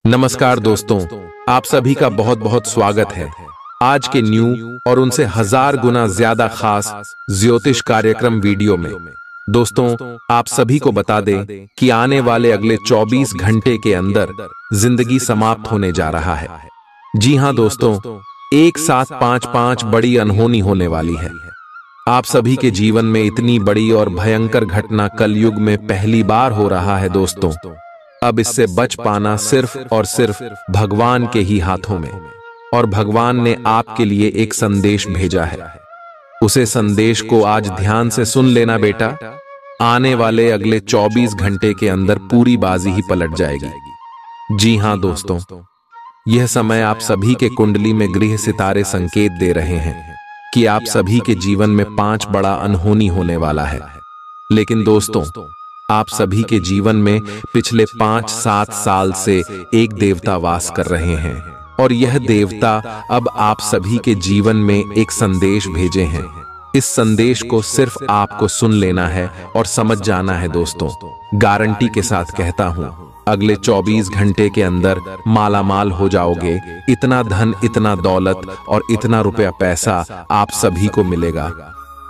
नमस्कार दोस्तों, आप सभी का बहुत बहुत स्वागत है आज के न्यू और उनसे 1000 गुना ज्यादा खास ज्योतिष कार्यक्रम वीडियो में। दोस्तों, आप सभी को बता दें कि आने वाले अगले 24 घंटे के अंदर जिंदगी समाप्त होने जा रहा है। जी हां दोस्तों, एक साथ पांच बड़ी अनहोनी होने वाली है। आप सभी के जीवन में इतनी बड़ी और भयंकर घटना कलयुग में पहली बार हो रहा है दोस्तों। अब इससे बच पाना सिर्फ और सिर्फ भगवान के ही हाथों में। और भगवान ने आपके लिए एक संदेश भेजा है। उसे संदेश को आज ध्यान से सुन लेना बेटा। आने वाले अगले 24 घंटे के अंदर पूरी बाजी ही पलट जाएगी। जी हां दोस्तों, यह समय आप सभी के कुंडली में गृह सितारे संकेत दे रहे हैं कि आप सभी के जीवन में 5 बड़ा अनहोनी होने वाला है। लेकिन दोस्तों, आप सभी के जीवन में पिछले 5-7 साल से एक देवता वास कर रहे हैं और यह देवता अब आप सभी के जीवन में एक संदेश भेजे हैं। इस संदेश को सिर्फ आपको सुन लेना है और समझ जाना है दोस्तों। गारंटी के साथ कहता हूं, अगले 24 घंटे के अंदर मालामाल हो जाओगे। इतना धन, इतना दौलत और इतना रुपया पैसा आप सभी को मिलेगा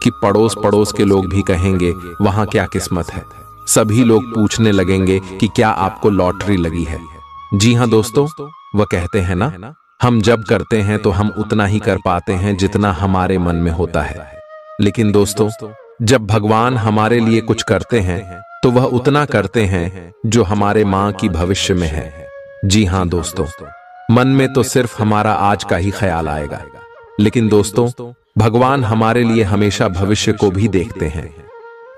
कि पड़ोस पड़ोस के लोग भी कहेंगे वहां क्या किस्मत है। सभी लोग पूछने लगेंगे कि क्या आपको लॉटरी लगी है। जी हां दोस्तों, वह कहते हैं ना, हम जब करते हैं तो हम उतना ही कर पाते हैं जितना हमारे मन में होता है। लेकिन दोस्तों, जब भगवान हमारे लिए कुछ करते हैं तो वह उतना करते हैं जो हमारे मां की भविष्य में है। जी हां दोस्तों, मन में तो सिर्फ हमारा आज का ही ख्याल आएगा। लेकिन दोस्तों, भगवान हमारे लिए हमेशा भविष्य को भी देखते हैं।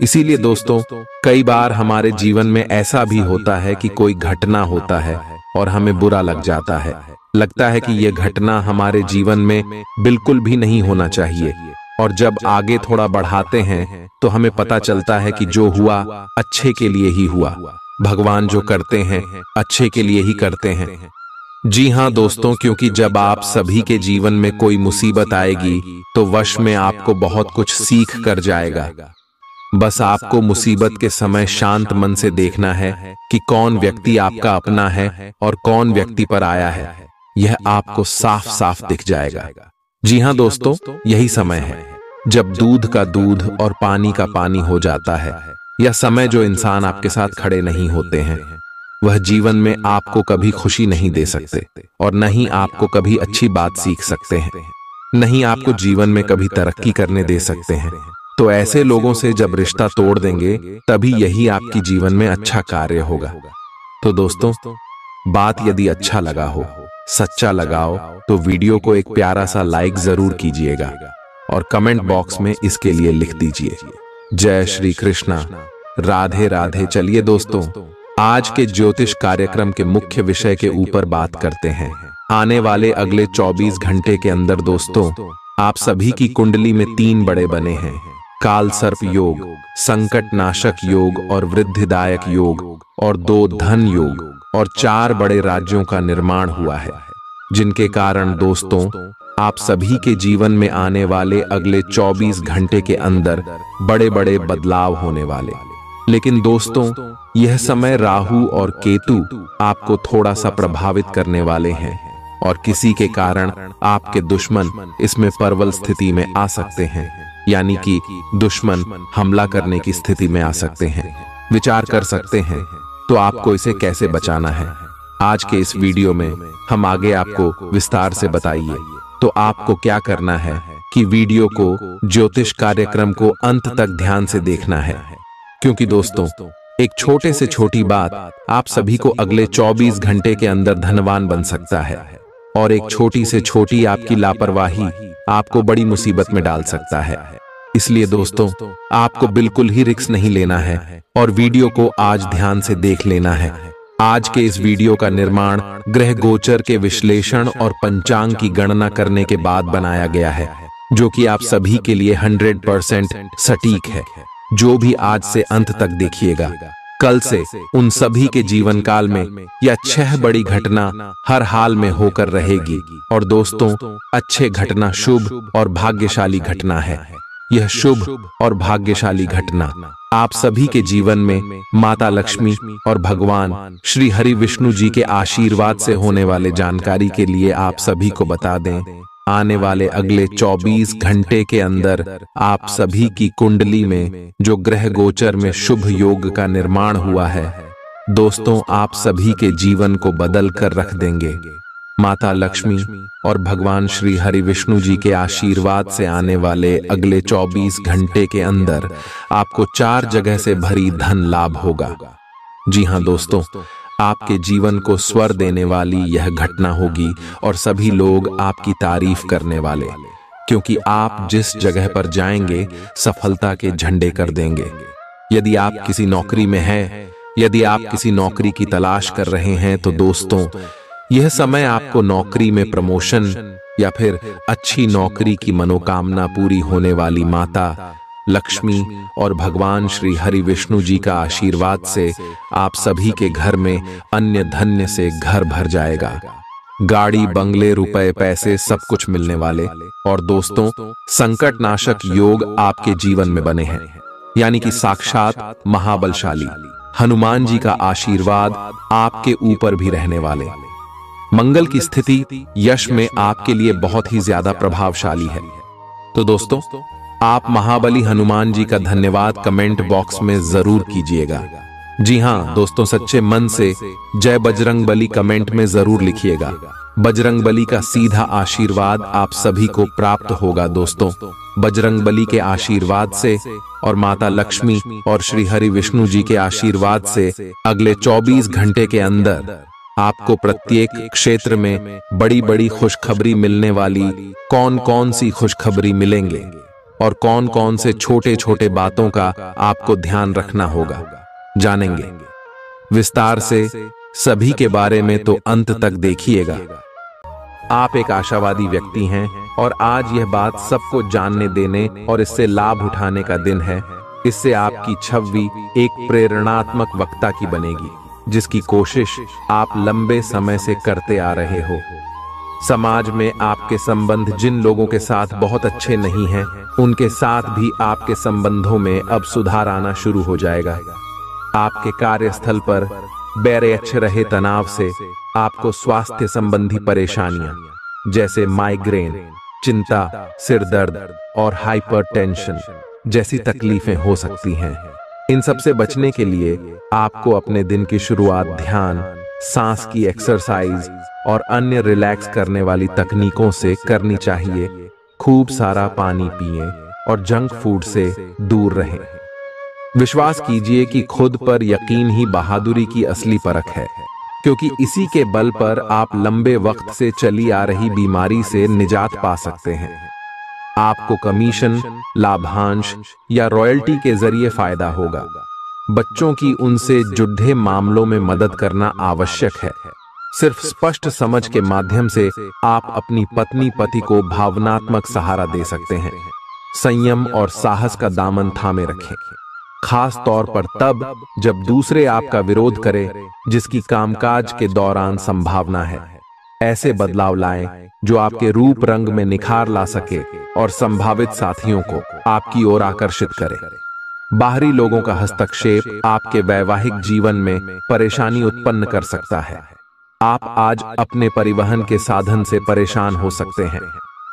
इसीलिए दोस्तों, कई बार हमारे जीवन में ऐसा भी होता है कि कोई घटना होता है और हमें बुरा लग जाता है। लगता है कि यह घटना हमारे जीवन में बिल्कुल भी नहीं होना चाहिए। और जब आगे थोड़ा बढ़ाते हैं तो हमें पता चलता है कि जो हुआ अच्छे के लिए ही हुआ। भगवान जो करते हैं अच्छे के लिए ही करते हैं। जी हां दोस्तों, क्योंकि जब आप सभी के जीवन में कोई मुसीबत आएगी तो वश में आपको बहुत कुछ सीख कर जाएगा। बस आपको मुसीबत के समय शांत मन से देखना है कि कौन व्यक्ति आपका अपना है और कौन व्यक्ति पर आया है। यह आपको साफ साफ दिख जाएगा। जी हां दोस्तों, यही समय है जब दूध का दूध और पानी का पानी हो जाता है। यह समय जो इंसान आपके साथ खड़े नहीं होते हैं, वह जीवन में आपको कभी खुशी नहीं दे सकते और न ही आपको कभी अच्छी बात सीख सकते हैं, नहीं आपको जीवन में कभी तरक्की करने दे सकते हैं। तो ऐसे लोगों से जब रिश्ता तोड़ देंगे तभी यही आपकी जीवन में अच्छा कार्य होगा। तो दोस्तों, बात यदि अच्छा लगा हो, सच्चा लगाओ तो वीडियो को एक प्यारा सा लाइक जरूर कीजिएगा और कमेंट बॉक्स में इसके लिए लिख दीजिए जय श्री कृष्णा, राधे राधे। चलिए दोस्तों, आज के ज्योतिष कार्यक्रम के मुख्य विषय के ऊपर बात करते हैं। आने वाले अगले 24 घंटे के अंदर दोस्तों, आप सभी की कुंडली में 3 बड़े बने हैं। काल सर्प योग, संकट नाशक योग और वृद्धिदायक योग, और 2 धन योग और 4 बड़े राज्यों का निर्माण हुआ है, जिनके कारण दोस्तों आप सभी के जीवन में आने वाले अगले 24 घंटे के अंदर बड़े बड़े बदलाव होने वाले। लेकिन दोस्तों, यह समय राहु और केतु आपको थोड़ा सा प्रभावित करने वाले हैं और किसी के कारण आपके दुश्मन इसमें प्रबल स्थिति में आ सकते हैं, यानी कि दुश्मन हमला करने की स्थिति में आ सकते हैं, विचार कर सकते हैं। तो आपको इसे कैसे बचाना है, आज के इस वीडियो में हम आगे आपको विस्तार से बताइए। तो आपको क्या करना है कि वीडियो को, ज्योतिष कार्यक्रम को अंत तक ध्यान से देखना है, क्योंकि दोस्तों एक छोटे से छोटी बात आप सभी को अगले 24 घंटे के अंदर धनवान बन सकता है और एक छोटी से छोटी आपकी लापरवाही आपको बड़ी मुसीबत में डाल सकता है। इसलिए दोस्तों, आपको बिल्कुल ही रिस्क नहीं लेना है और वीडियो को आज ध्यान से देख लेना है। आज के इस वीडियो का निर्माण ग्रह गोचर के विश्लेषण और पंचांग की गणना करने के बाद बनाया गया है, जो कि आप सभी के लिए 100% सटीक है। जो भी आज से अंत तक देखिएगा, कल से उन सभी के जीवन काल में यह 6 बड़ी घटना हर हाल में होकर रहेगी। और दोस्तों, अच्छे घटना शुभ और भाग्यशाली घटना है। यह शुभ और भाग्यशाली घटना आप सभी के जीवन में माता लक्ष्मी और भगवान श्री हरि विष्णु जी के आशीर्वाद से होने वाले जानकारी के लिए आप सभी को बता दें, आने वाले अगले 24 घंटे के अंदर आप सभी की कुंडली में जो ग्रह गोचर में शुभ योग का निर्माण हुआ है दोस्तों, आप सभी के जीवन को बदल कर रख देंगे। माता लक्ष्मी और भगवान श्री हरि विष्णु जी के आशीर्वाद से आने वाले अगले 24 घंटे के अंदर आपको 4 जगह से भरी धन लाभ होगा। जी हां दोस्तों, आपके जीवन को स्वर देने वाली यह घटना होगी और सभी लोग आपकी तारीफ करने वाले, क्योंकि आप जिस जगह पर जाएंगे सफलता के झंडे कर देंगे। यदि आप किसी नौकरी में हैं, यदि आप किसी नौकरी की तलाश कर रहे हैं तो दोस्तों, यह समय आपको नौकरी में प्रमोशन या फिर अच्छी नौकरी की मनोकामना पूरी होने वाली माता लक्ष्मी और भगवान श्री हरि विष्णु जी का आशीर्वाद से आप सभी के घर में अन्य धन्य से घर भर जाएगा। गाड़ी, बंगले, रुपए, पैसे सब कुछ मिलने वाले। और दोस्तों, संकट नाशक योग आपके जीवन में बने हैं, यानी कि साक्षात महाबलशाली हनुमान जी का आशीर्वाद आपके ऊपर भी रहने वाले। मंगल की स्थिति यश में आपके लिए बहुत ही ज्यादा प्रभावशाली है। तो दोस्तों, आप महाबली हनुमान जी का धन्यवाद कमेंट बॉक्स में जरूर कीजिएगा। जी हां दोस्तों, सच्चे मन से जय बजरंग बली कमेंट में जरूर लिखिएगा। बजरंग बली का सीधा आशीर्वाद आप सभी को प्राप्त होगा। दोस्तों, बजरंग बली के आशीर्वाद से और माता लक्ष्मी और श्री हरि विष्णु जी के आशीर्वाद से अगले 24 घंटे के अंदर आपको प्रत्येक क्षेत्र में बड़ी बड़ी खुशखबरी मिलने वाली। कौन कौन सी खुशखबरी मिलेंगे और कौन कौन से छोटे छोटे बातों का आपको ध्यान रखना होगा, जानेंगे विस्तार से सभी के बारे में। तो अंत तक देखिएगा। आप एक आशावादी व्यक्ति हैं और आज यह बात सबको जानने देने और इससे लाभ उठाने का दिन है। इससे आपकी छवि एक प्रेरणात्मक वक्ता की बनेगी, जिसकी कोशिश आप लंबे समय से करते आ रहे हो। समाज में आपके संबंध जिन लोगों के साथ बहुत अच्छे नहीं हैं, उनके साथ भी आपके संबंधों में अब सुधार आना शुरू हो जाएगा। आपके कार्यस्थल पर बैरक्ष रहे तनाव से आपको स्वास्थ्य संबंधी परेशानियां जैसे माइग्रेन, चिंता, सिर दर्द और हाइपरटेंशन जैसी तकलीफें हो सकती हैं। इन सब से बचने के लिए आपको अपने दिन की शुरुआत ध्यान, सांस की एक्सरसाइज और अन्य रिलैक्स करने वाली तकनीकों से करनी चाहिए। खूब सारा पानी पिएं और जंक फूड से दूर रहें। विश्वास कीजिए कि खुद पर यकीन ही बहादुरी की असली परख है, क्योंकि इसी के बल पर आप लंबे वक्त से चली आ रही बीमारी से निजात पा सकते हैं। आपको कमीशन, लाभांश या रॉयल्टी के जरिए फायदा होगा। बच्चों की उनसे जुड़े मामलों में मदद करना आवश्यक है। सिर्फ स्पष्ट समझ के माध्यम से आप अपनी पत्नी पति को भावनात्मक सहारा दे सकते हैं। संयम और साहस का दामन थामे रखें, खास तौर पर तब जब दूसरे आपका विरोध करें, जिसकी कामकाज के दौरान संभावना है। ऐसे बदलाव लाएं जो आपके रूप रंग में निखार ला सके और संभावित साथियों को आपकी ओर आकर्षित करे। बाहरी लोगों का हस्तक्षेप आपके वैवाहिक जीवन में परेशानी उत्पन्न कर सकता है। आप आज अपने परिवहन के साधन से परेशान हो सकते हैं।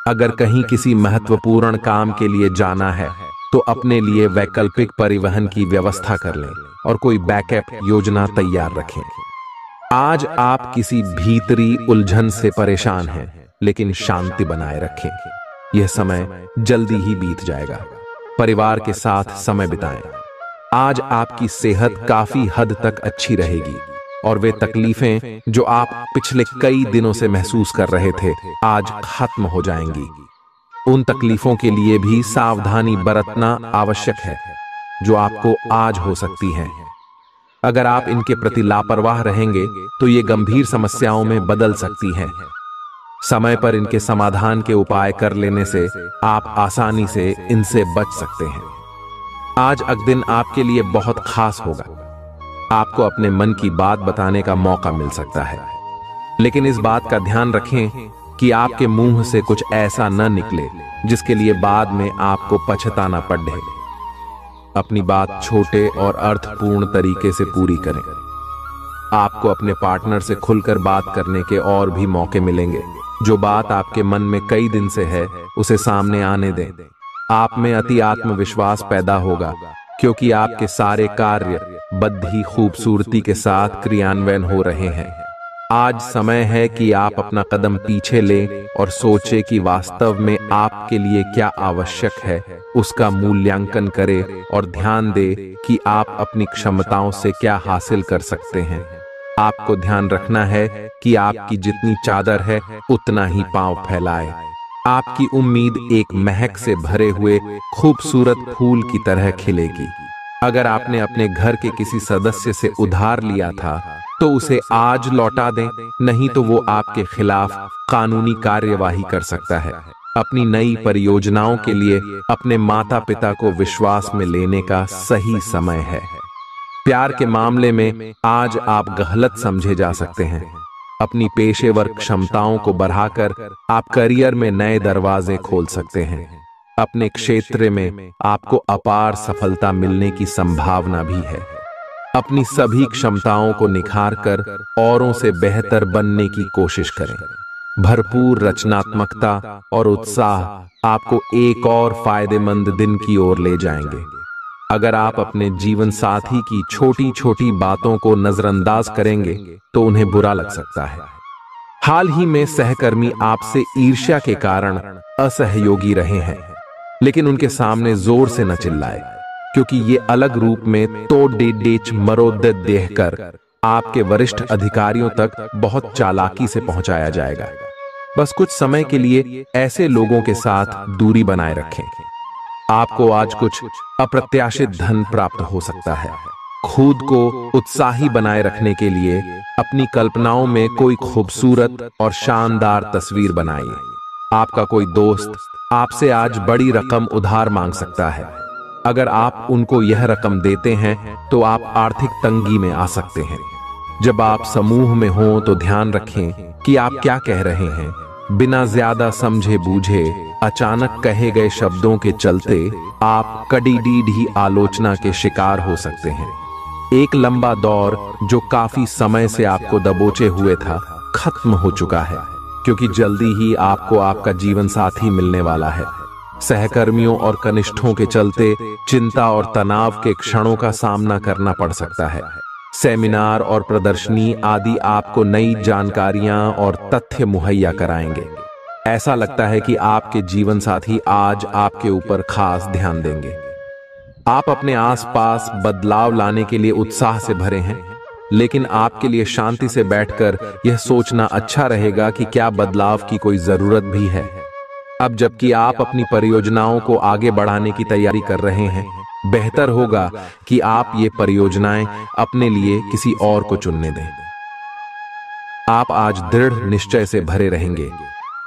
अगर कहीं किसी महत्वपूर्ण काम के लिए जाना है तो अपने लिए वैकल्पिक परिवहन की व्यवस्था कर लें और कोई बैकअप योजना तैयार रखें। आज आप किसी भीतरी उलझन से परेशान हैं, लेकिन शांति बनाए रखें। यह समय जल्दी ही बीत जाएगा। परिवार के साथ समय बिताएं। आज आपकी सेहत काफी हद तक अच्छी रहेगी और वे तकलीफें जो आप पिछले कई दिनों से महसूस कर रहे थे, आज खत्म हो जाएंगी। उन तकलीफों के लिए भी सावधानी बरतना आवश्यक है जो आपको आज हो सकती हैं। अगर आप इनके प्रति लापरवाह रहेंगे तो ये गंभीर समस्याओं में बदल सकती हैं। समय पर इनके समाधान के उपाय कर लेने से आप आसानी से इनसे बच सकते हैं। आज का दिन आपके लिए बहुत खास होगा। आपको अपने मन की बात बताने का मौका मिल सकता है, लेकिन इस बात का ध्यान रखें कि आपके मुंह से कुछ ऐसा न निकले जिसके लिए बाद में आपको पछताना पड़े। अपनी बात छोटे और अर्थपूर्ण तरीके से पूरी करें। आपको अपने पार्टनर से खुलकर बात करने के और भी मौके मिलेंगे। जो बात आपके मन में कई दिन से है उसे सामने आने दें। आप में अति आत्मविश्वास पैदा होगा क्योंकि आपके सारे कार्य बड़ी खूबसूरती के साथ क्रियान्वयन हो रहे हैं। आज समय है कि आप अपना कदम पीछे लें और सोचें कि वास्तव में आपके लिए क्या आवश्यक है, उसका मूल्यांकन करें और ध्यान दें कि आप अपनी क्षमताओं से क्या हासिल कर सकते हैं। आपको ध्यान रखना है कि आपकी जितनी चादर है उतना ही पांव फैलाए। आपकी उम्मीद एक महक से भरे हुए खूबसूरत फूल की तरह खिलेगी। अगर आपने अपने घर के किसी सदस्य से उधार लिया था तो उसे आज लौटा दें, नहीं तो वो आपके खिलाफ कानूनी कार्यवाही कर सकता है। अपनी नई परियोजनाओं के लिए अपने माता पिता को विश्वास में लेने का सही समय है। प्यार के मामले में आज आप गलत समझे जा सकते हैं। अपनी पेशेवर क्षमताओं को बढ़ाकर आप करियर में नए दरवाजे खोल सकते हैं। अपने क्षेत्र में आपको अपार सफलता मिलने की संभावना भी है। अपनी सभी क्षमताओं को निखारकर औरों से बेहतर बनने की कोशिश करें। भरपूर रचनात्मकता और उत्साह आपको एक और फायदेमंद दिन की ओर ले जाएंगे। अगर आप अपने जीवन साथी की छोटी छोटी बातों को नजरअंदाज करेंगे तो उन्हें बुरा लग सकता है। हाल ही में सहकर्मी आपसे ईर्ष्या के कारण असहयोगी रहे हैं, लेकिन उनके सामने जोर से न चिल्लाए, क्योंकि ये अलग रूप में तो डेच मरोद देहकर आपके वरिष्ठ अधिकारियों तक बहुत चालाकी से पहुंचाया जाएगा। बस कुछ समय के लिए ऐसे लोगों के साथ दूरी बनाए रखें। आपको आज कुछ अप्रत्याशित धन प्राप्त हो सकता है। खुद को उत्साही बनाए रखने के लिए अपनी कल्पनाओं में कोई खूबसूरत और शानदार तस्वीर बनाइए। आपका कोई दोस्त आपसे आज बड़ी रकम उधार मांग सकता है। अगर आप उनको यह रकम देते हैं तो आप आर्थिक तंगी में आ सकते हैं। जब आप समूह में हों तो ध्यान रखें कि आप क्या कह रहे हैं। बिना ज्यादा समझे बूझे अचानक कहे गए शब्दों के चलते आप कड़ी आलोचना के शिकार हो सकते हैं। एक लंबा दौर जो काफी समय से आपको दबोचे हुए था खत्म हो चुका है, क्योंकि जल्दी ही आपको आपका जीवन साथी मिलने वाला है। सहकर्मियों और कनिष्ठों के चलते चिंता और तनाव के क्षणों का सामना करना पड़ सकता है। सेमिनार और प्रदर्शनी आदि आपको नई जानकारियां और तथ्य मुहैया कराएंगे। ऐसा लगता है कि आपके जीवन साथी आज आपके ऊपर खास ध्यान देंगे। आप अपने आसपास बदलाव लाने के लिए उत्साह से भरे हैं, लेकिन आपके लिए शांति से बैठकर यह सोचना अच्छा रहेगा कि क्या बदलाव की कोई जरूरत भी है। अब जबकि आप अपनी परियोजनाओं को आगे बढ़ाने की तैयारी कर रहे हैं, बेहतर होगा कि आप ये परियोजनाएं अपने लिए किसी और को चुनने दें। आप आज दृढ़ निश्चय से भरे रहेंगे।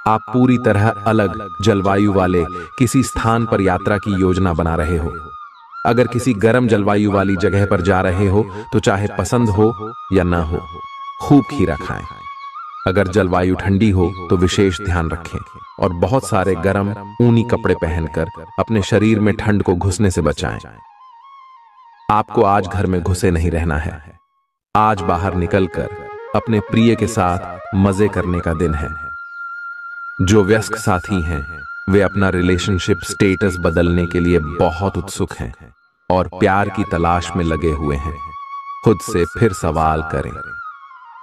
आप पूरी तरह अलग जलवायु वाले किसी स्थान पर यात्रा की योजना बना रहे हो। अगर किसी गर्म जलवायु वाली जगह पर जा रहे हो तो चाहे पसंद हो या ना हो, खूब खीरा खाएं। अगर जलवायु ठंडी हो तो विशेष ध्यान रखें और बहुत सारे गर्म ऊनी कपड़े पहनकर अपने शरीर में ठंड को घुसने से बचाएं। आपको आज घर में घुसे नहीं रहना है। आज बाहर निकलकर अपने प्रिय के साथ मजे करने का दिन है। जो वयस्क साथी हैं वे अपना रिलेशनशिप स्टेटस बदलने के लिए बहुत उत्सुक हैं और प्यार की तलाश में लगे हुए हैं। खुद से फिर सवाल करें,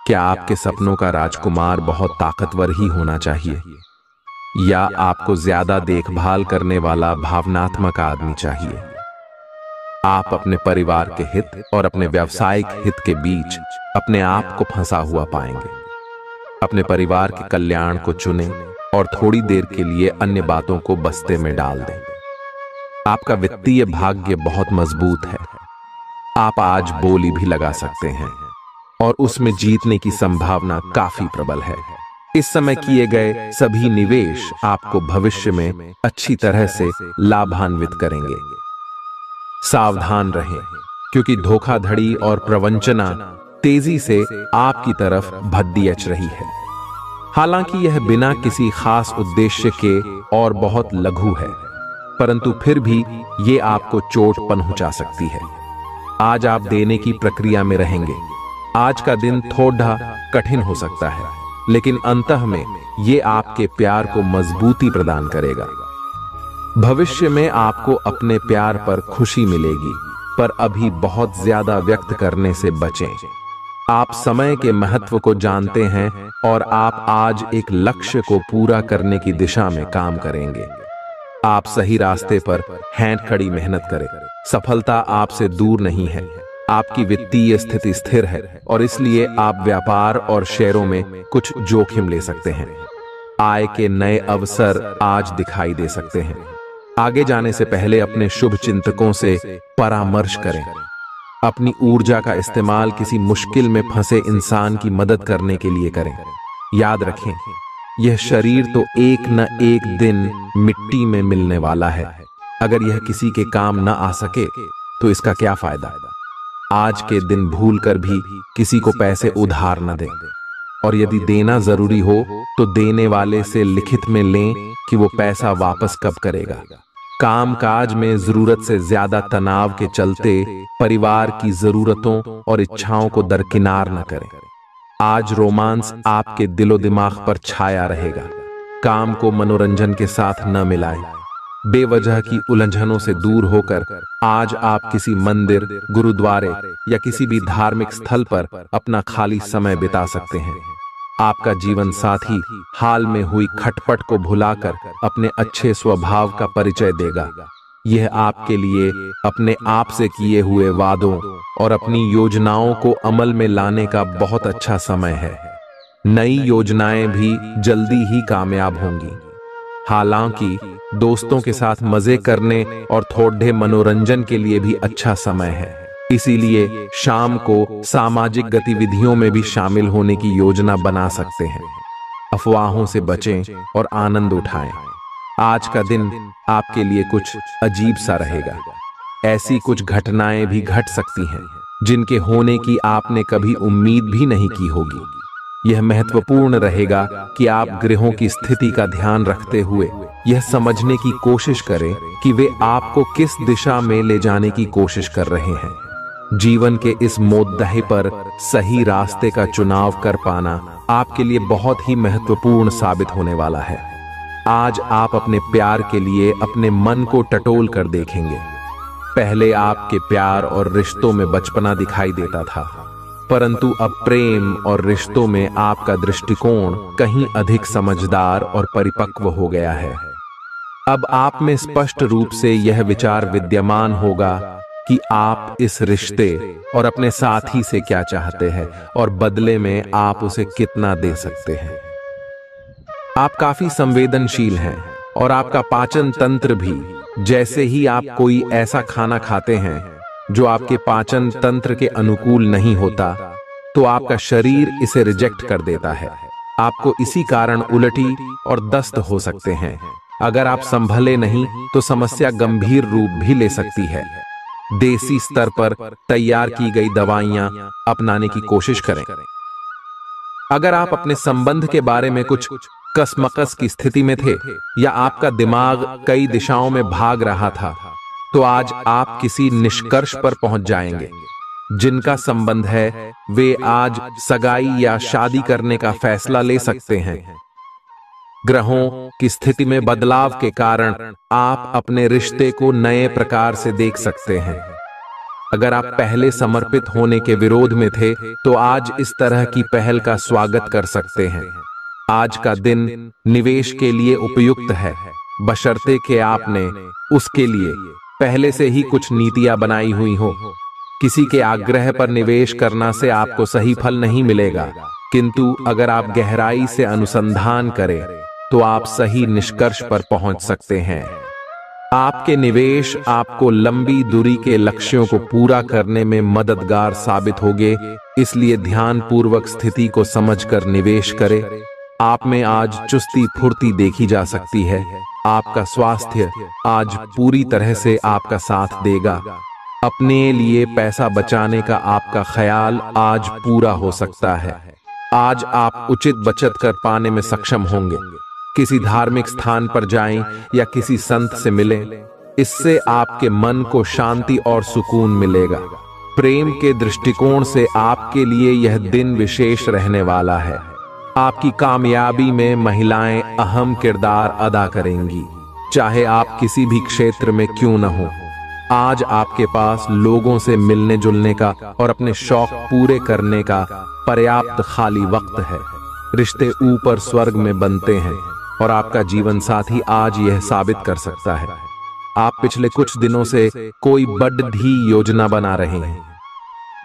क्या आपके सपनों का राजकुमार बहुत ताकतवर ही होना चाहिए या आपको ज्यादा देखभाल करने वाला भावनात्मक आदमी चाहिए? आप अपने परिवार के हित और अपने व्यावसायिक हित के बीच अपने आप को फंसा हुआ पाएंगे। अपने परिवार के कल्याण को चुनें और थोड़ी देर के लिए अन्य बातों को बस्ते में डाल दें। आपका वित्तीय भाग्य बहुत मजबूत है। आप आज बोली भी लगा सकते हैं और उसमें जीतने की संभावना काफी प्रबल है। इस समय किए गए सभी निवेश आपको भविष्य में अच्छी तरह से लाभान्वित करेंगे। सावधान रहें, क्योंकि धोखाधड़ी और प्रवंचना तेजी से आपकी तरफ भद्दी अच रही है। हालांकि यह बिना किसी खास उद्देश्य के और बहुत लघु है, परंतु फिर भी ये आपको चोट पहुंचा सकती है। आज आप देने की प्रक्रिया में रहेंगे। आज का दिन थोड़ा कठिन हो सकता है, लेकिन अंतः में ये आपके प्यार को मजबूती प्रदान करेगा। भविष्य में आपको अपने प्यार पर खुशी मिलेगी, पर अभी बहुत ज्यादा व्यक्त करने से बचें। आप समय के महत्व को जानते हैं और आप आज एक लक्ष्य को पूरा करने की दिशा में काम करेंगे। आप सही रास्ते पर हैं, कड़ी मेहनत करें। सफलता आपसे दूर नहीं है। आपकी वित्तीय स्थिति स्थिर है और इसलिए आप व्यापार और शेयरों में कुछ जोखिम ले सकते हैं। आय के नए अवसर आज दिखाई दे सकते हैं। आगे जाने से पहले अपने शुभ चिंतकों से परामर्श करें। अपनी ऊर्जा का इस्तेमाल किसी मुश्किल में फंसे इंसान की मदद करने के लिए करें। याद रखें, यह शरीर तो एक न एक दिन मिट्टी में मिलने वाला है। अगर यह किसी के काम न आ सके तो इसका क्या फायदा। आज के दिन भूलकर भी किसी को पैसे उधार न दें, और यदि देना जरूरी हो तो देने वाले से लिखित में लें कि वो पैसा वापस कब करेगा। कामकाज में जरूरत से ज्यादा तनाव के चलते परिवार की जरूरतों और इच्छाओं को दरकिनार न करें। आज रोमांस आपके दिलो दिमाग पर छाया रहेगा। काम को मनोरंजन के साथ न मिलाएं। बेवजह की उलझनों से दूर होकर आज आप किसी मंदिर, गुरुद्वारे या किसी भी धार्मिक स्थल पर अपना खाली समय बिता सकते हैं। आपका जीवन साथी हाल में हुई खटपट को भुलाकर अपने अच्छे स्वभाव का परिचय देगा। यह आपके लिए अपने आप से किए हुए वादों और अपनी योजनाओं को अमल में लाने का बहुत अच्छा समय है। नई योजनाएं भी जल्दी ही कामयाब होंगी। हालांकि दोस्तों के साथ मजे करने और थोड़े मनोरंजन के लिए भी अच्छा समय है। इसीलिए शाम को सामाजिक गतिविधियों में भी शामिल होने की योजना बना सकते हैं। अफवाहों से बचें और आनंद उठाएं। आज का दिन आपके लिए कुछ अजीब सा रहेगा। ऐसी कुछ घटनाएं भी घट सकती हैं जिनके होने की आपने कभी उम्मीद भी नहीं की होगी। यह महत्वपूर्ण रहेगा कि आप ग्रहों की स्थिति का ध्यान रखते हुए यह समझने की कोशिश करें कि वे आपको किस दिशा में ले जाने की कोशिश कर रहे हैं। जीवन के इस मोद्दे पर सही रास्ते का चुनाव कर पाना आपके लिए बहुत ही महत्वपूर्ण साबित होने वाला है। आज आप अपने प्यार के लिए अपने मन को टटोल कर देखेंगे। पहले आपके प्यार और रिश्तों में बचपना दिखाई देता था, परंतु अब प्रेम और रिश्तों में आपका दृष्टिकोण कहीं अधिक समझदार और परिपक्व हो गया है। अब आप में स्पष्ट रूप से यह विचार विद्यमान होगा कि आप इस रिश्ते और अपने साथी से क्या चाहते हैं और बदले में आप उसे कितना दे सकते हैं। आप काफी संवेदनशील हैं और आपका पाचन तंत्र भी, जैसे ही आप कोई ऐसा खाना खाते हैं जो आपके पाचन तंत्र के अनुकूल नहीं होता, तो आपका शरीर इसे रिजेक्ट कर देता है। आपको इसी कारण उल्टी और दस्त हो सकते हैं। अगर आप संभले नहीं तो समस्या गंभीर रूप भी ले सकती है। देसी स्तर पर तैयार की गई दवाइयां अपनाने की कोशिश करें। अगर आप अपने संबंध के बारे में कुछ कसमकस की स्थिति में थे या आपका दिमाग कई दिशाओं में भाग रहा था, तो आज आप किसी निष्कर्ष पर पहुंच जाएंगे। जिनका संबंध है वे आज सगाई या शादी करने का फैसला ले सकते हैं। ग्रहों की स्थिति में बदलाव के कारण आप अपने रिश्ते को नए प्रकार से देख सकते हैं। अगर आप पहले समर्पित होने के विरोध में थे, तो आज इस तरह की पहल का स्वागत कर सकते हैं। आज का दिन निवेश के लिए उपयुक्त है, बशर्ते कि आपने उसके लिए पहले से ही कुछ नीतियां बनाई हुई हो। किसी के आग्रह पर निवेश करना से आपको सही फल नहीं मिलेगा, किंतु अगर आप गहराई से अनुसंधान करें तो आप सही निष्कर्ष पर पहुंच सकते हैं। आपके निवेश आपको लंबी दूरी के लक्ष्यों को पूरा करने में मददगार साबित होंगे, इसलिए ध्यानपूर्वक स्थिति को समझकर निवेश करें। आप में आज चुस्ती फुर्ती देखी जा सकती है। आपका स्वास्थ्य आज पूरी तरह से आपका साथ देगा। अपने लिए पैसा बचाने का आपका ख्याल आज पूरा हो सकता है। आज आप उचित बचत कर पाने में सक्षम होंगे। किसी धार्मिक स्थान पर जाएं या किसी संत से मिलें, इससे आपके मन को शांति और सुकून मिलेगा। प्रेम के दृष्टिकोण से आपके लिए यह दिन विशेष रहने वाला है। आपकी कामयाबी में महिलाएं अहम किरदार अदा करेंगी, चाहे आप किसी भी क्षेत्र में क्यों न हो। आज आपके पास लोगों से मिलने जुलने का और अपने शौक पूरे करने का पर्याप्त खाली वक्त है। रिश्ते ऊपर स्वर्ग में बनते हैं और आपका जीवन साथी आज यह साबित कर सकता है। आप पिछले कुछ दिनों से कोई बड़ी योजना बना रहे हैं।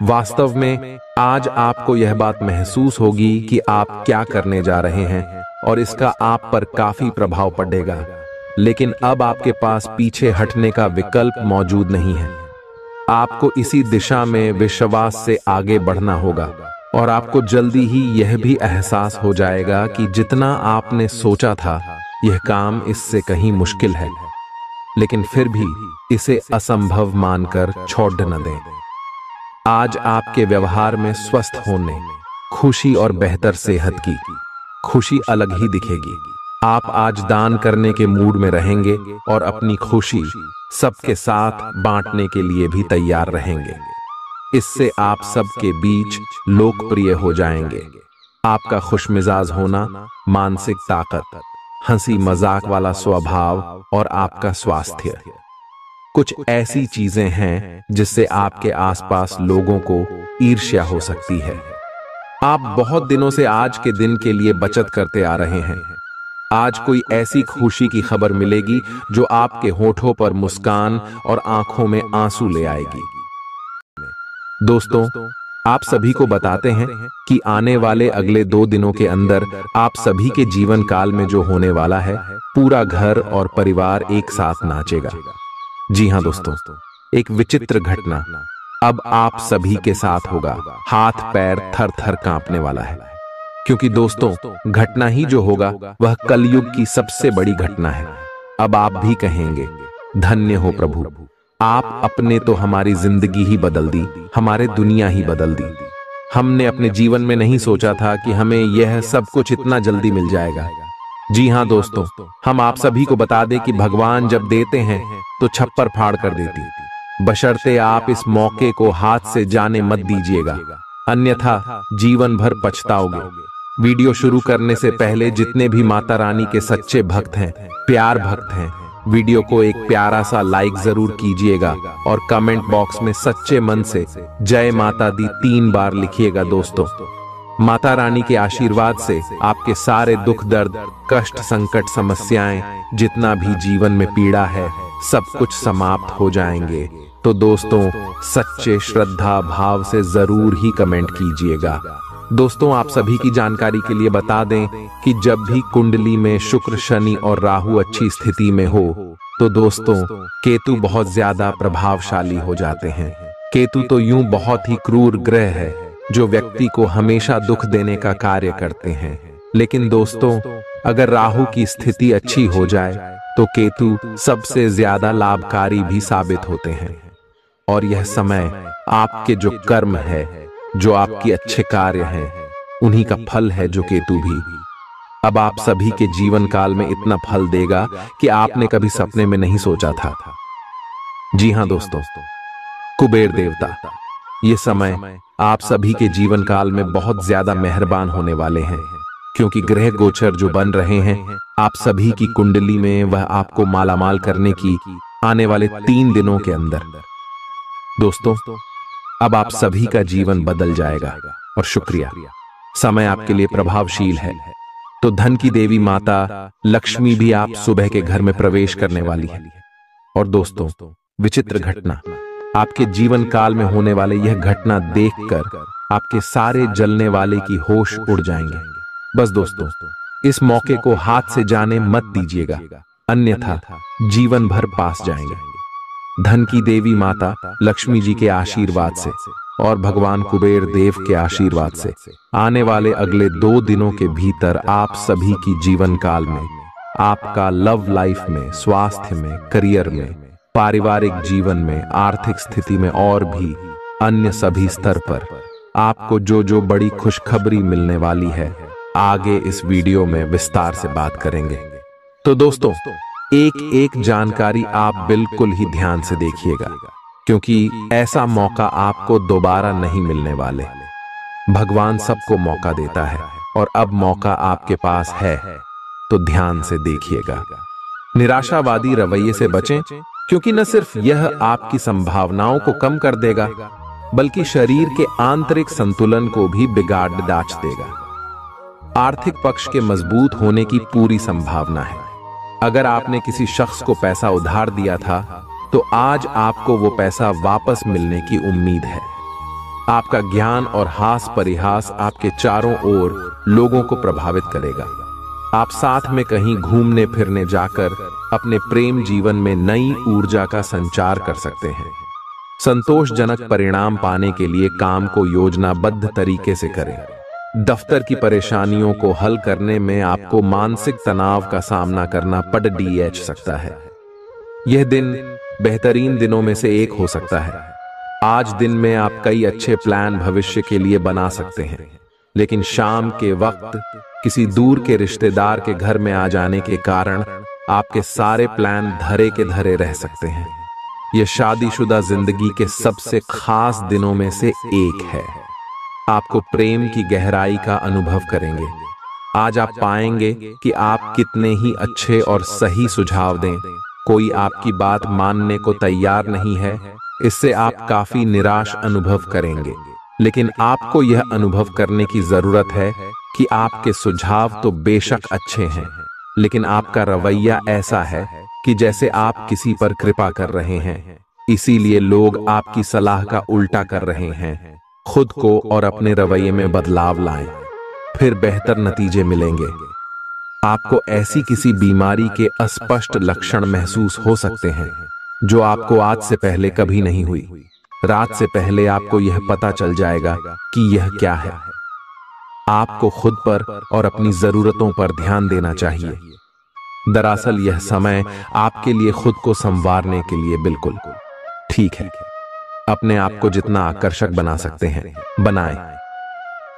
वास्तव में आज आपको यह बात महसूस होगी कि आप क्या करने जा रहे हैं और इसका आप पर काफी प्रभाव पड़ेगा। लेकिन अब आपके पास पीछे हटने का विकल्प मौजूद नहीं है। आपको इसी दिशा में विश्वास से आगे बढ़ना होगा और आपको जल्दी ही यह भी एहसास हो जाएगा कि जितना आपने सोचा था यह काम इससे कहीं मुश्किल है। लेकिन फिर भी इसे असंभव मानकर छोड़ न दें। आज आपके व्यवहार में स्वस्थ होने, खुशी और बेहतर सेहत की खुशी अलग ही दिखेगी। आप आज दान करने के मूड में रहेंगे और अपनी खुशी सबके साथ बांटने के लिए भी तैयार रहेंगे। इससे आप सबके बीच लोकप्रिय हो जाएंगे। आपका खुशमिजाज होना, मानसिक ताकत, हंसी मजाक वाला स्वभाव और आपका स्वास्थ्य कुछ ऐसी चीजें हैं जिससे आपके आसपास लोगों को ईर्ष्या हो सकती है। आप बहुत दिनों से आज के दिन के लिए बचत करते आ रहे हैं। आज कोई ऐसी खुशी की खबर मिलेगी जो आपके होठों पर मुस्कान और आंखों में आंसू ले आएगी। दोस्तों, आप सभी को बताते हैं कि आने वाले अगले 2 दिनों के अंदर आप सभी के जीवन काल में जो होने वाला है, पूरा घर और परिवार एक साथ नाचेगा। जी हां दोस्तों, एक विचित्र घटना अब आप सभी के साथ होगा। हाथ पैर थर थर कांपने वाला है, क्योंकि दोस्तों घटना ही जो होगा वह कलयुग की सबसे बड़ी घटना है। अब आप भी कहेंगे, धन्य हो प्रभु, आप अपने तो हमारी जिंदगी ही बदल दी, हमारे दुनिया ही बदल दी। हमने अपने जीवन में नहीं सोचा था कि हमें यह सब कुछ इतना जल्दी मिल जाएगा। जी हां दोस्तों, हम आप सभी को बता दें कि भगवान जब देते हैं तो छप्पर फाड़ कर देती, बशर्ते आप इस मौके को हाथ से जाने मत दीजिएगा, अन्यथा जीवन भर पछताओगे। वीडियो शुरू करने से पहले जितने भी माता रानी के सच्चे भक्त हैं, प्यार भक्त हैं, वीडियो को एक प्यारा सा लाइक जरूर कीजिएगा और कमेंट बॉक्स में सच्चे मन से जय माता दी 3 बार लिखिएगा। दोस्तों, माता रानी के आशीर्वाद से आपके सारे दुख दर्द, कष्ट, संकट, समस्याएं, जितना भी जीवन में पीड़ा है, सब कुछ समाप्त हो जाएंगे। तो दोस्तों, सच्चे श्रद्धा भाव से जरूर ही कमेंट कीजिएगा। दोस्तों, आप सभी की जानकारी के लिए बता दें कि जब भी कुंडली में शुक्र, शनि और राहु अच्छी स्थिति में हो तो दोस्तों केतु बहुत ज्यादा प्रभावशाली हो जाते हैं। केतु तो यूं बहुत ही क्रूर ग्रह है जो व्यक्ति को हमेशा दुख देने का कार्य करते हैं। लेकिन दोस्तों, अगर राहु की स्थिति अच्छी हो जाए तो केतु सबसे ज्यादा लाभकारी भी साबित होते हैं। और यह समय आपके जो कर्म है, जो आपके अच्छे कार्य हैं, उन्हीं का फल है जो केतु भी अब आप सभी के जीवन काल में इतना फल देगा कि आपने कभी सपने में नहीं सोचा था। जी हां दोस्तों, कुबेर देवता ये समय आप सभी के जीवन काल में बहुत ज्यादा मेहरबान होने वाले हैं, क्योंकि ग्रह गोचर जो बन रहे हैं आप सभी की कुंडली में, वह आपको मालामाल करने की आने वाले 3 दिनों के अंदर। दोस्तों, अब आप सभी का जीवन बदल जाएगा और शुक्रिया, समय आपके लिए प्रभावशील है। तो धन की देवी माता लक्ष्मी भी आप सुबह के घर में प्रवेश करने वाली है। और दोस्तों, विचित्र घटना, आपके जीवन काल में होने वाले यह घटना देखकर आपके सारे जलने वाले की होश उड़ जाएंगे। बस दोस्तों, इस मौके को हाथ से जाने मत दीजिएगा, अन्यथा जीवन भर पास जाएंगे। धन की देवी माता लक्ष्मी जी के आशीर्वाद से और भगवान कुबेर देव के आशीर्वाद से आने वाले अगले 2 दिनों के भीतर आप सभी की जीवन काल में, आपका लव लाइफ में, स्वास्थ्य में, करियर में, पारिवारिक जीवन में, आर्थिक स्थिति में और भी अन्य सभी स्तर पर आपको जो जो बड़ी खुशखबरी मिलने वाली है आगे इस वीडियो में विस्तार से बात करेंगे। तो दोस्तों, एक एक जानकारी आप बिल्कुल ही ध्यान से देखिएगा, क्योंकि ऐसा मौका आपको दोबारा नहीं मिलने वाले। भगवान सबको मौका देता है और अब मौका आपके पास है, तो ध्यान से देखिएगा। निराशावादी रवैये से बचें, क्योंकि न सिर्फ यह आपकी संभावनाओं को कम कर देगा, बल्कि शरीर के आंतरिक संतुलन को भी बिगाड़ डाच देगा। आर्थिक पक्ष के मजबूत होने की पूरी संभावना है। अगर आपने किसी शख्स को पैसा उधार दिया था, तो आज आपको वो पैसा वापस मिलने की उम्मीद है। आपका ज्ञान और हास परिहास आपके चारों ओर लोगों को प्रभावित करेगा। आप साथ में कहीं घूमने फिरने जाकर अपने प्रेम जीवन में नई ऊर्जा का संचार कर सकते हैं। संतोषजनक परिणाम पाने के लिए काम को योजनाबद्ध तरीके से करें। दफ्तर की परेशानियों को हल करने में आपको मानसिक तनाव का सामना करना पड़ सकता है। यह दिन बेहतरीन दिनों में से एक हो सकता है। आज दिन में आप कई अच्छे प्लान भविष्य के लिए बना सकते हैं, लेकिन शाम के वक्त किसी दूर के रिश्तेदार के घर में आ जाने के कारण आपके सारे प्लान धरे के धरे रह सकते हैं। यह शादीशुदा जिंदगी के सबसे खास दिनों में से एक है। आपको प्रेम की गहराई का अनुभव करेंगे। आज आप पाएंगे कि आप कितने ही अच्छे और सही सुझाव दें, कोई आपकी बात मानने को तैयार नहीं है। इससे आप काफी निराश अनुभव करेंगे, लेकिन आपको यह अनुभव करने की जरूरत है कि आपके सुझाव तो बेशक अच्छे हैं, लेकिन आपका रवैया ऐसा है कि जैसे आप किसी पर कृपा कर रहे हैं, इसीलिए लोग आपकी सलाह का उल्टा कर रहे हैं। खुद को और अपने रवैये में बदलाव लाएं, फिर बेहतर नतीजे मिलेंगे। आपको ऐसी किसी बीमारी के अस्पष्ट लक्षण महसूस हो सकते हैं जो आपको आज से पहले कभी नहीं हुई। रात से पहले आपको यह पता चल जाएगा कि यह क्या है। आपको खुद पर और अपनी जरूरतों पर ध्यान देना चाहिए। दरअसल यह समय आपके लिए खुद को संवारने के लिए बिल्कुल ठीक है। अपने आप को जितना आकर्षक बना सकते हैं, बनाएं।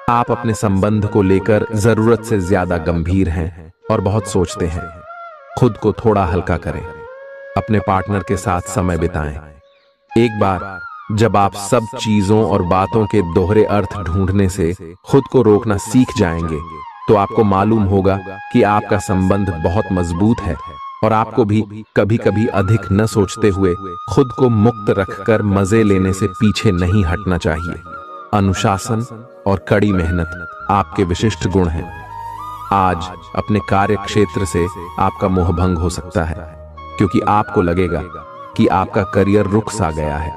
आप अपने संबंध को लेकर जरूरत से ज्यादा गंभीर हैं और बहुत सोचते हैं। खुद को थोड़ा हल्का करें। अपने पार्टनर के साथ समय बिताएं। एक बार जब आप सब चीजों और बातों के दोहरे अर्थ ढूंढने से खुद को रोकना सीख जाएंगे, तो आपको मालूम होगा कि आपका संबंध बहुत मजबूत है और आपको भी कभी कभी अधिक न सोचते हुए खुद को मुक्त रखकर मजे लेने से पीछे नहीं हटना चाहिए। अनुशासन और कड़ी मेहनत आपके विशिष्ट गुण हैं। आज अपने कार्य क्षेत्र से आपका मोहभंग हो सकता है, क्योंकि आपको लगेगा कि आपका करियर रुक सा गया है।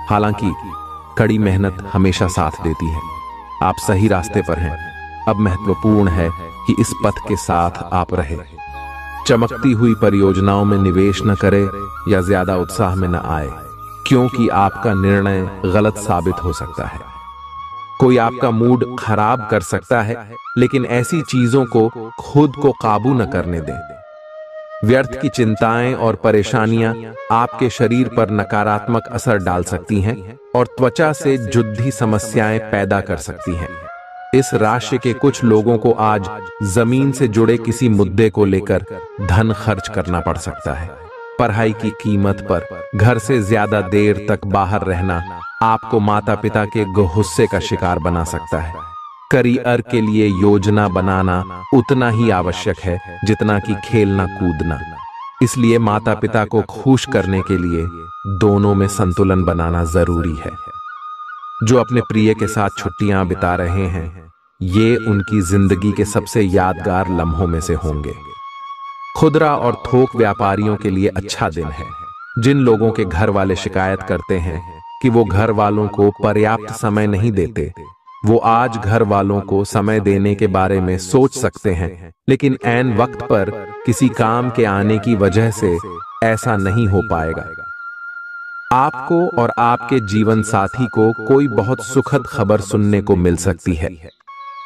हालांकि कड़ी मेहनत हमेशा साथ देती है। आप सही रास्ते पर हैं। अब महत्वपूर्ण है कि इस पथ के साथ आप रहें। चमकती हुई परियोजनाओं में निवेश न करें या ज्यादा उत्साह में न आए, क्योंकि आपका निर्णय गलत साबित हो सकता है। कोई आपका मूड खराब कर सकता है, लेकिन ऐसी चीजों को खुद को काबू न करने दें। व्यर्थ की चिंताएं और परेशानियां आपके शरीर पर नकारात्मक असर डाल सकती हैं और त्वचा से जुद्धी समस्याएं पैदा कर सकती हैं। इस राशि के कुछ लोगों को आज जमीन से जुड़े किसी मुद्दे को लेकर धन खर्च करना पड़ सकता है। पढ़ाई की कीमत पर घर से ज्यादा देर तक बाहर रहना आपको माता पिता के गुस्से का शिकार बना सकता है। करियर के लिए योजना बनाना उतना ही आवश्यक है जितना कि खेलना कूदना। इसलिए माता पिता को खुश करने के लिए दोनों में संतुलन बनाना जरूरी है। जो अपने प्रिय के साथ छुट्टियां बिता रहे हैं, ये उनकी जिंदगी के सबसे यादगार लम्हों में से होंगे। खुदरा और थोक व्यापारियों के लिए अच्छा दिन है। जिन लोगों के घर वाले शिकायत करते हैं कि वो घर वालों को पर्याप्त समय नहीं देते, वो आज घर वालों को समय देने के बारे में सोच सकते हैं, लेकिन ऐन वक्त पर किसी काम के आने की वजह से ऐसा नहीं हो पाएगा। आपको और आपके जीवन साथी को कोई बहुत सुखद खबर सुनने को मिल सकती है।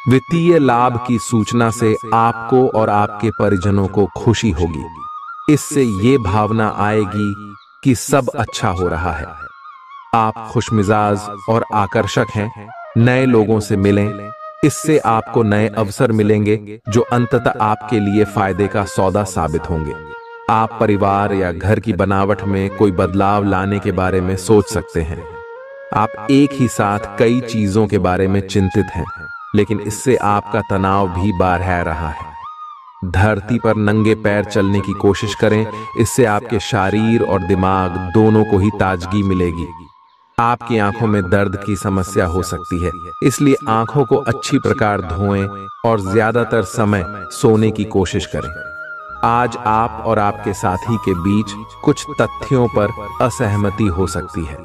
वित्तीय लाभ की सूचना से आपको और आपके परिजनों को खुशी होगी। इससे ये भावना आएगी कि सब अच्छा हो रहा है। आप खुशमिजाज और आकर्षक हैं, नए लोगों से मिलें, इससे आपको नए अवसर मिलेंगे जो अंततः आपके लिए फायदे का सौदा साबित होंगे। आप परिवार या घर की बनावट में कोई बदलाव लाने के बारे में सोच सकते हैं। आप एक ही साथ कई चीजों के बारे में चिंतित हैं, लेकिन इससे आपका तनाव भी बढ़ रहा है। धरती पर नंगे पैर चलने की कोशिश करें, इससे आपके शरीर और दिमाग दोनों को ही ताजगी मिलेगी। आपकी आंखों में दर्द की समस्या हो सकती है, इसलिए आंखों को अच्छी प्रकार धोएं और ज्यादातर समय सोने की कोशिश करें। आज आप और आपके साथी के बीच कुछ तथ्यों पर असहमति हो सकती है।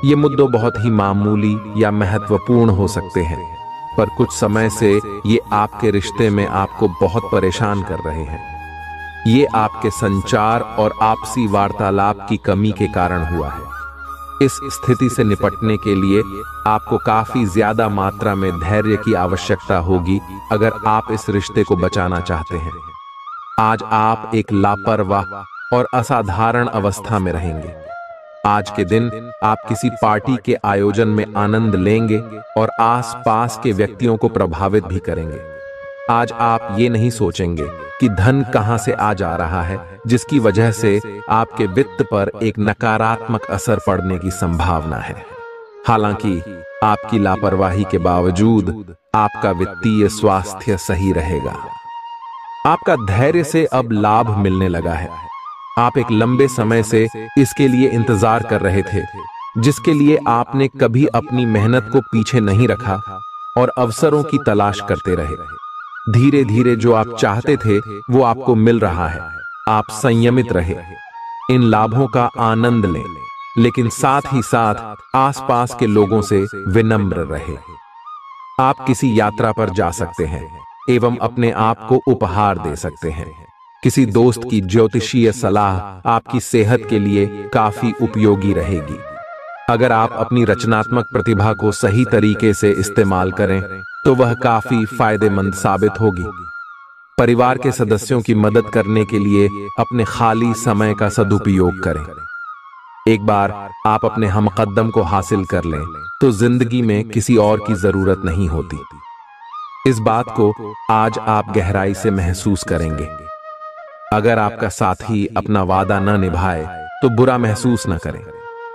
ये मुद्दे बहुत ही मामूली या महत्वपूर्ण हो सकते हैं, पर कुछ समय से ये आपके रिश्ते में आपको बहुत परेशान कर रहे हैं। ये आपके संचार और आपसी वार्तालाप की कमी के कारण हुआ है। इस स्थिति से निपटने के लिए आपको काफी ज्यादा मात्रा में धैर्य की आवश्यकता होगी अगर आप इस रिश्ते को बचाना चाहते हैं। आज आप एक लापरवाह और असाधारण अवस्था में रहेंगे। आज के दिन आप किसी पार्टी के आयोजन में आनंद लेंगे और आसपास के व्यक्तियों को प्रभावित भी करेंगे। आज आप ये नहीं सोचेंगे कि धन कहां से आ जा रहा है, जिसकी वजह से आपके वित्त पर एक नकारात्मक असर पड़ने की संभावना है। हालांकि आपकी लापरवाही के बावजूद आपका वित्तीय स्वास्थ्य सही रहेगा। आपका धैर्य से अब लाभ मिलने लगा है। आप एक लंबे समय से इसके लिए इंतजार कर रहे थे, जिसके लिए आपने कभी अपनी मेहनत को पीछे नहीं रखा और अवसरों की तलाश करते रहे। धीरे धीरे जो आप चाहते थे वो आपको मिल रहा है। आप संयमित रहे, इन लाभों का आनंद लें, लेकिन साथ ही साथ आसपास के लोगों से विनम्र रहे। आप किसी यात्रा पर जा सकते हैं एवं अपने आप को उपहार दे सकते हैं। किसी दोस्त की ज्योतिषीय सलाह आपकी सेहत के लिए काफी उपयोगी रहेगी। अगर आप अपनी रचनात्मक प्रतिभा को सही तरीके से इस्तेमाल करें तो वह काफी फायदेमंद साबित होगी। परिवार के सदस्यों की मदद करने के लिए अपने खाली समय का सदुपयोग करें। एक बार आप अपने हमकदम को हासिल कर लें तो जिंदगी में किसी और की जरूरत नहीं होती। इस बात को आज आप गहराई से महसूस करेंगे। अगर आपका साथी अपना वादा न निभाए तो बुरा महसूस न करें।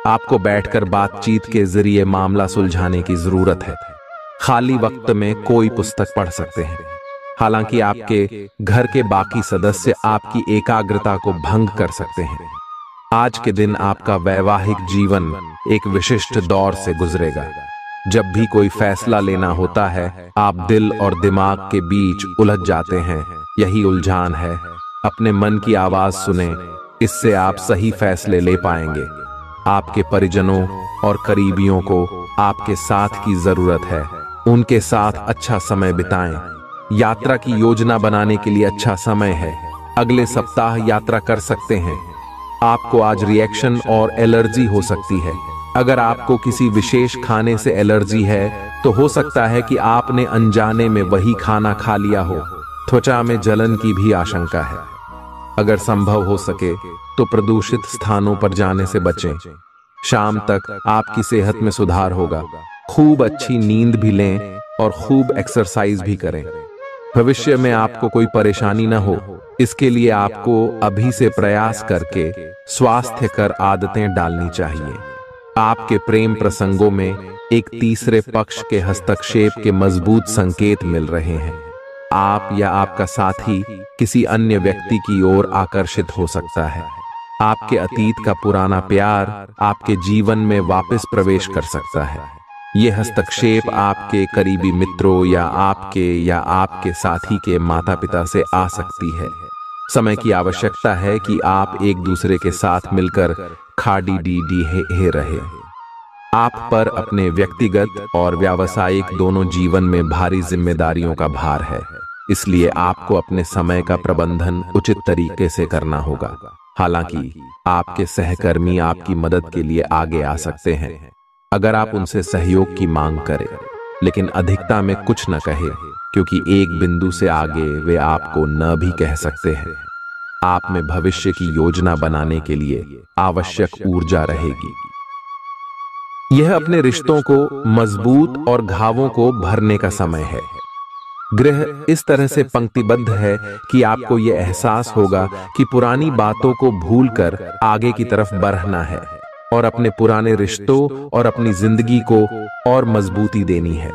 आपको बैठकर बातचीत के जरिए मामला सुलझाने की जरूरत है। खाली वक्त में कोई पुस्तक पढ़ सकते हैं। हालांकि आपके घर के बाकी सदस्य आपकी एकाग्रता को भंग कर सकते हैं। आज के दिन आपका वैवाहिक जीवन एक विशिष्ट दौर से गुजरेगा। जब भी कोई फैसला लेना होता है, आप दिल और दिमाग के बीच उलझ जाते हैं। यही उलझान है। अपने मन की आवाज सुने, इससे आप सही फैसले ले पाएंगे। आपके परिजनों और करीबियों को आपके साथ की जरूरत है। उनके साथ अच्छा समय बिताएं। यात्रा की योजना बनाने के लिए अच्छा समय है। अगले सप्ताह यात्रा कर सकते हैं। आपको आज रिएक्शन और एलर्जी हो सकती है। अगर आपको किसी विशेष खाने से एलर्जी है तो हो सकता है कि आपने अनजाने में वही खाना खा लिया हो। त्वचा में जलन की भी आशंका है। अगर संभव हो सके तो प्रदूषित स्थानों पर जाने से बचें। शाम तक आपकी सेहत में सुधार होगा। खूब अच्छी नींद भी लें और खूब एक्सरसाइज भी करें। भविष्य में आपको कोई परेशानी न हो, इसके लिए आपको अभी से प्रयास करके स्वास्थ्यकर आदतें डालनी चाहिए। आपके प्रेम प्रसंगों में एक तीसरे पक्ष के हस्तक्षेप के मजबूत संकेत मिल रहे हैं। आप या आपका साथी किसी अन्य व्यक्ति की ओर आकर्षित हो सकता है। आपके अतीत का पुराना प्यार आपके जीवन में वापस प्रवेश कर सकता है। यह हस्तक्षेप आपके करीबी मित्रों या आपके साथी के माता पिता से आ सकती है। समय की आवश्यकता है कि आप एक दूसरे के साथ मिलकर खाड़ी रहे। आप पर अपने व्यक्तिगत और व्यावसायिक दोनों जीवन में भारी जिम्मेदारियों का भार है, इसलिए आपको अपने समय का प्रबंधन उचित तरीके से करना होगा। हालांकि आपके सहकर्मी आपकी मदद के लिए आगे आ सकते हैं अगर आप उनसे सहयोग की मांग करें, लेकिन अधिकता में कुछ न कहे, क्योंकि एक बिंदु से आगे वे आपको न भी कह सकते हैं। आप में भविष्य की योजना बनाने के लिए आवश्यक ऊर्जा रहेगी। यह अपने रिश्तों को मजबूत और घावों को भरने का समय है। ग्रह इस तरह से पंक्तिबद्ध है कि आपको यह एहसास होगा कि पुरानी बातों को भूलकर आगे की तरफ बढ़ना है और अपने पुराने रिश्तों और अपनी जिंदगी को और मजबूती देनी है।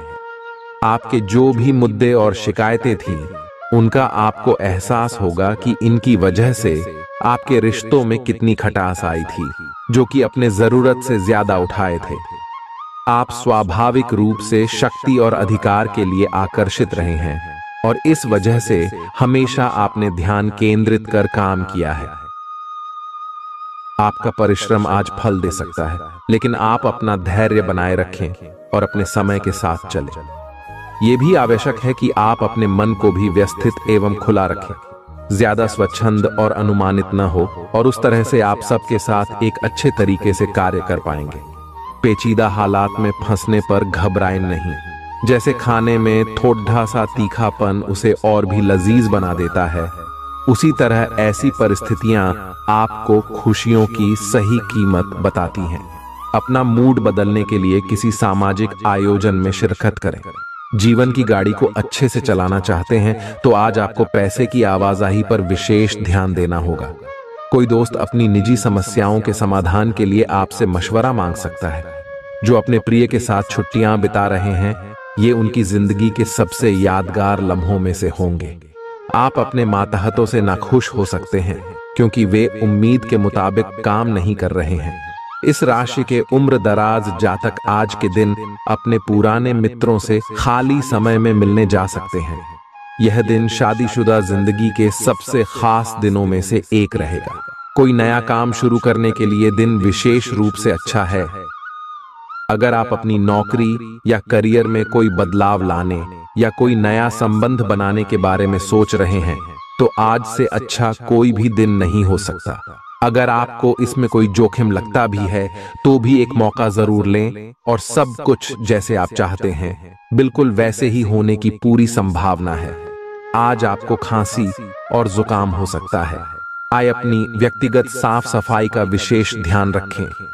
आपके जो भी मुद्दे और शिकायतें थीं, उनका आपको एहसास होगा कि इनकी वजह से आपके रिश्तों में कितनी खटास आई थी, जो कि अपने जरूरत से ज्यादा उठाए थे। आप स्वाभाविक रूप से शक्ति और अधिकार के लिए आकर्षित रहे हैं और इस वजह से हमेशा आपने ध्यान केंद्रित कर काम किया है। आपका परिश्रम आज फल दे सकता है, लेकिन आप अपना धैर्य बनाए रखें और अपने समय के साथ चलें। यह भी आवश्यक है कि आप अपने मन को भी व्यवस्थित एवं खुला रखें, ज्यादा स्वच्छंद और अनुमानित न हो, और उस तरह से आप सबके साथ एक अच्छे तरीके से कार्य कर पाएंगे। पेचीदा हालात में फंसने पर घबराएं नहीं। जैसे खाने में थोड़ा सा तीखापन उसे और भी लजीज बना देता है, उसी तरह ऐसी परिस्थितियां आपको खुशियों की सही कीमत बताती हैं। अपना मूड बदलने के लिए किसी सामाजिक आयोजन में शिरकत करें। जीवन की गाड़ी को अच्छे से चलाना चाहते हैं तो आज आपको पैसे की आवाजाही पर विशेष ध्यान देना होगा। कोई दोस्त अपनी निजी समस्याओं के समाधान के लिए आपसे मशवरा मांग सकता है। जो अपने प्रिय के साथ छुट्टियां बिता रहे हैं, ये उनकी जिंदगी के सबसे यादगार लम्हों में से होंगे। आप अपने मातहतों से नाखुश हो सकते हैं क्योंकि वे उम्मीद के मुताबिक काम नहीं कर रहे हैं। इस राशि के उम्र दराज जातक आज के दिन अपने पुराने मित्रों से खाली समय में मिलने जा सकते हैं। यह दिन शादीशुदा जिंदगी के सबसे खास दिनों में से एक रहेगा। कोई नया काम शुरू करने के लिए दिन विशेष रूप से अच्छा है। अगर आप अपनी नौकरी या करियर में कोई बदलाव लाने या कोई नया संबंध बनाने के बारे में सोच रहे हैं, तो आज से अच्छा कोई भी दिन नहीं हो सकता। अगर आपको इसमें कोई जोखिम लगता भी है, तो भी एक मौका जरूर लें और सब कुछ जैसे आप चाहते हैं बिल्कुल वैसे ही होने की पूरी संभावना है। आज आपको खांसी और जुकाम हो सकता है। आइए अपनी व्यक्तिगत साफ सफाई का विशेष ध्यान रखें।